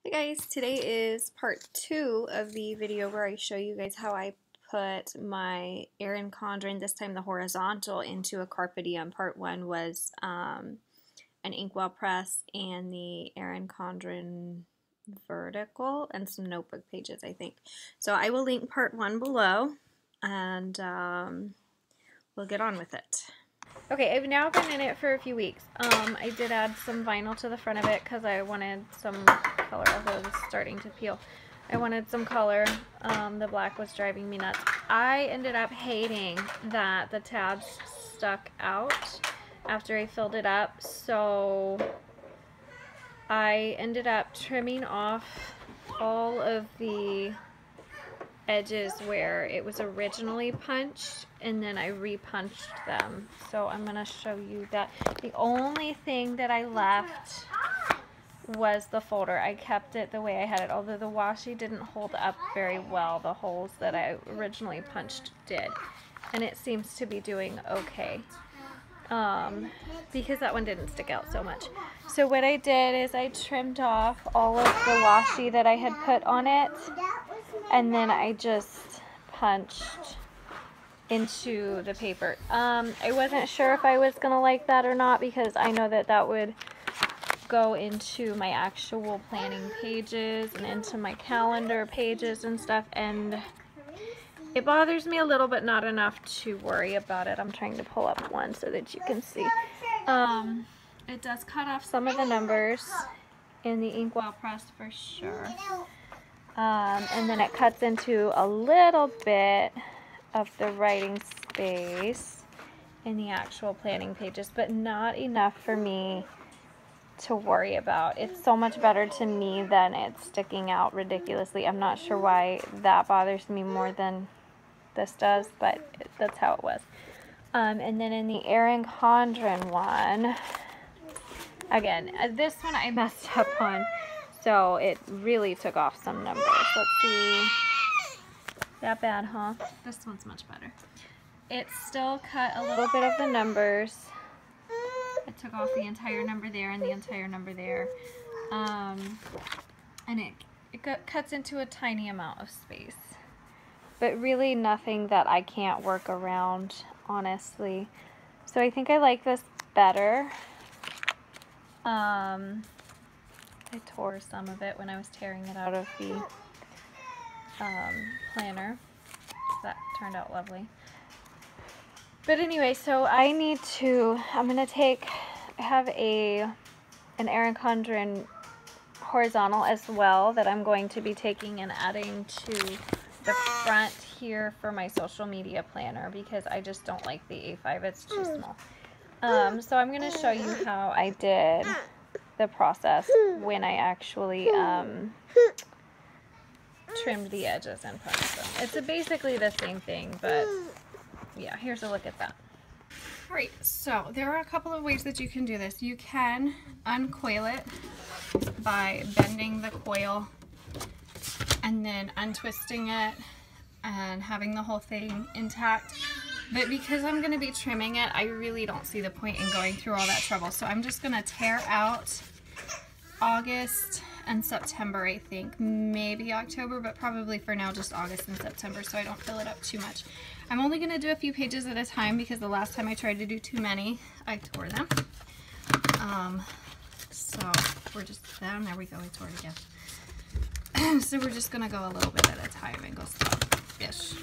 Hey guys, today is part 2 of the video where I show you guys how I put my Erin Condren, this time the horizontal, into a Carpe Diem. Part 1 was an inkwell press and the Erin Condren vertical and some notebook pages, I think. So I will link part 1 below and we'll get on with it. Okay, I've now been in it for a few weeks. I did add some vinyl to the front of it because I wanted some color, although it's starting to peel. I wanted some color. The black was driving me nuts. I ended up hating that the tabs stuck out after I filled it up, so I ended up trimming off all of the edges where it was originally punched, and then I re-punched them. So I'm going to show you that. The only thing that I left was the folder. I kept it the way I had it, although the washi didn't hold up very well. The holes that I originally punched did, and it seems to be doing okay because that one didn't stick out so much. So what I did is I trimmed off all of the washi that I had put on it, and then I just punched into the paper. I wasn't sure if I was gonna like that or not, because I know that that would go into my actual planning pages and into my calendar pages and stuff, and it bothers me a little, but not enough to worry about it. I'm trying to pull up one so that you can see. It does cut off some of the numbers in the inkwell press for sure. And then it cuts into a little bit of the writing space in the actual planning pages, but not enough for me to worry about. It's so much better to me than it sticking out ridiculously. I'm not sure why that bothers me more than this does, but that's how it was. And then in the Erin Condren one, again, this one I messed up on. So it really took off some numbers. Let's see. That bad, huh? This one's much better. It still cut a little bit of the numbers. It took off the entire number there and the entire number there. And it cuts into a tiny amount of space. But really nothing that I can't work around, honestly. So I think I like this better. I tore some of it when I was tearing it out of the planner. That turned out lovely. But anyway, so I'm going to have an Erin Condren horizontal as well that I'm going to be taking and adding to the front here for my social media planner, because I just don't like the A5, it's too small. So I'm going to show you how I did the process when I actually trimmed the edges and punched them. It's basically the same thing, but yeah, here's a look at that. Alright, so there are a couple of ways that you can do this. You can uncoil it by bending the coil and then untwisting it and having the whole thing intact. But because I'm going to be trimming it, I really don't see the point in going through all that trouble. So I'm just going to tear out August and September, I think. Maybe October, but probably for now just August and September, so I don't fill it up too much. I'm only going to do a few pages at a time, because the last time I tried to do too many, I tore them. So we're just, there we go, I tore it again. So we're just going to go a little bit at a time and go slow-ish.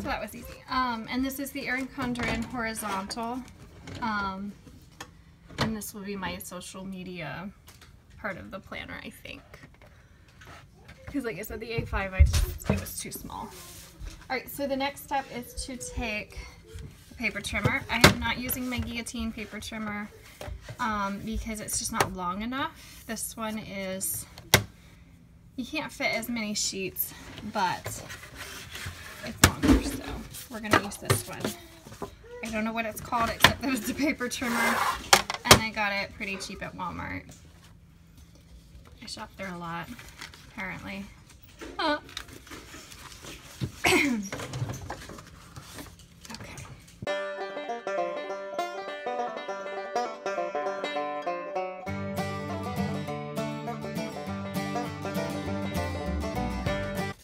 That was easy. And this is the Erin Condren horizontal, and this will be my social media part of the planner, I think, because like I said, the A5 it was too small. Alright, so the next step is to take the paper trimmer. I am not using my guillotine paper trimmer because it's just not long enough. This one is You can't fit as many sheets, but it's longer, so we're gonna use this one. I don't know what it's called except that it's a paper trimmer, and I got it pretty cheap at Walmart. I shop there a lot, apparently. Huh. Okay.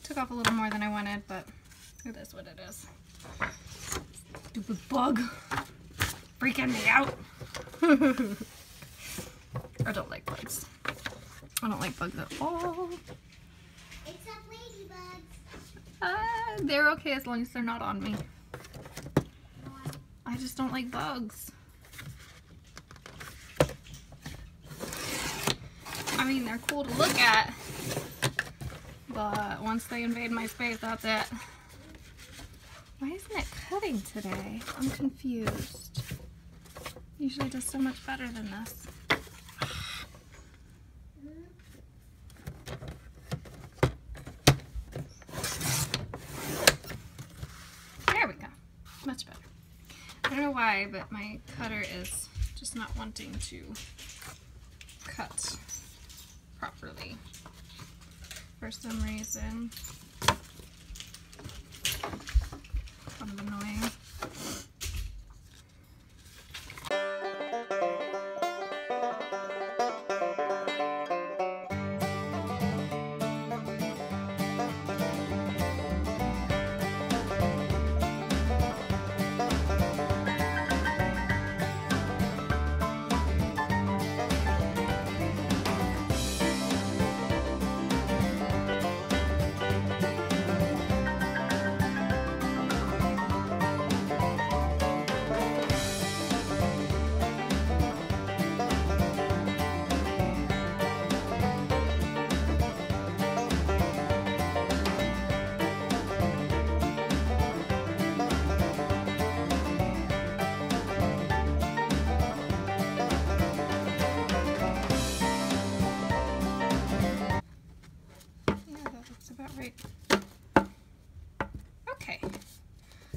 Took off a little more than I wanted, but it is what it is. Stupid bug. Freaking me out. I don't like bugs. I don't like bugs at all. Except ladybugs. They're okay as long as they're not on me. I just don't like bugs. I mean, they're cool to look at, but once they invade my space, that's it. Why isn't it cutting today? I'm confused. Usually does so much better than this. There we go. Much better. I don't know why, but my cutter is just not wanting to cut properly for some reason. Kind of annoying. Okay,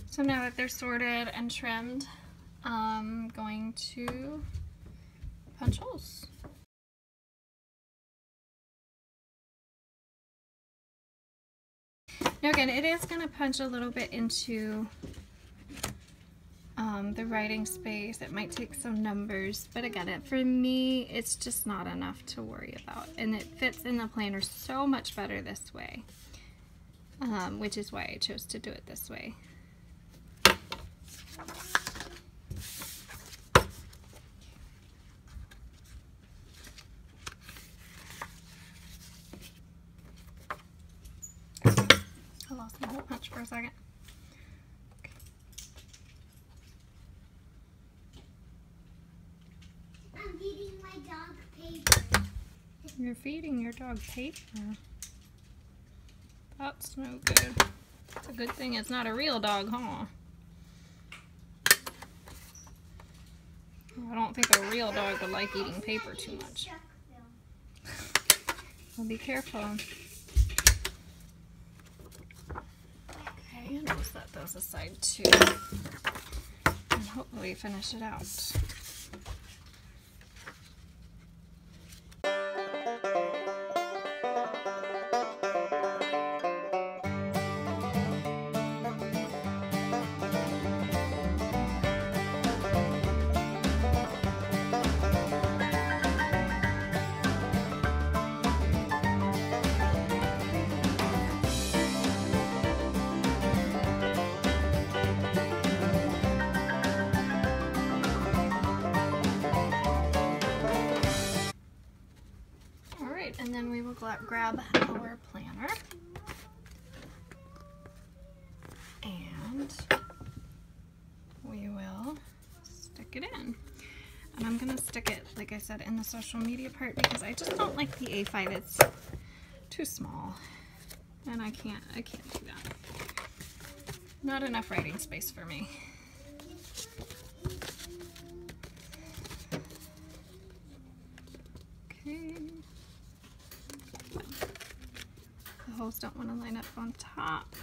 so now that they're sorted and trimmed, I'm going to punch holes. Now again, it is going to punch a little bit into the writing space. It might take some numbers, but again, for me, it's just not enough to worry about. And it fits in the planner so much better this way, which is why I chose to do it this way. I lost my whole punch for a second. I'm feeding my dog paper. You're feeding your dog paper? That's no good. It's a good thing it's not a real dog, huh? I don't think a real dog would like eating paper too much. Well, be careful. Okay, and we'll set those aside too. And hopefully finish it out. And then we will grab our planner and we will stick it in. And I'm going to stick it, like I said, in the social media part because I just don't like the A5. It's too small and I can't do that. Not enough writing space for me. Okay. circles don't want to line up on top.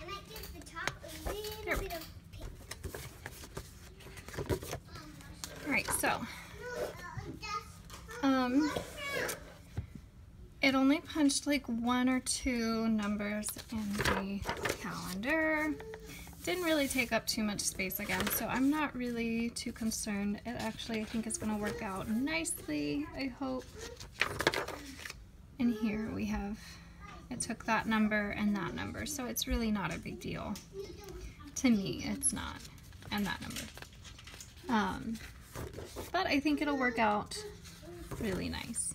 I might give the top a little There we bit of pink. Alright, so it only punched like 1 or 2 numbers in the calendar. Didn't really take up too much space again, so I'm not really too concerned. It actually, I think, is going to work out nicely, I hope. And here we have, it took that number and that number, so it's really not a big deal. To me, it's not. And that number. But I think it'll work out really nice.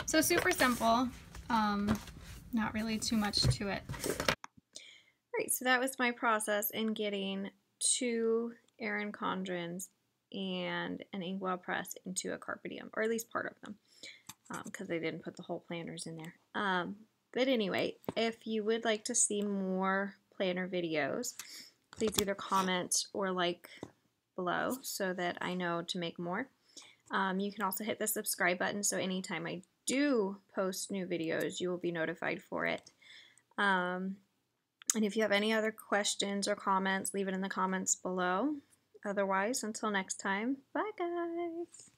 So super simple, not really too much to it. Alright, so that was my process in getting 2 Erin Condrens and an inkwell press into a Carpe Diem, or at least part of them, because I didn't put the whole planners in there. But anyway, if you would like to see more planner videos, please either comment or like below so that I know to make more. You can also hit the subscribe button so anytime I do post new videos, you will be notified for it. And if you have any other questions or comments, leave it in the comments below. Otherwise, until next time, bye guys!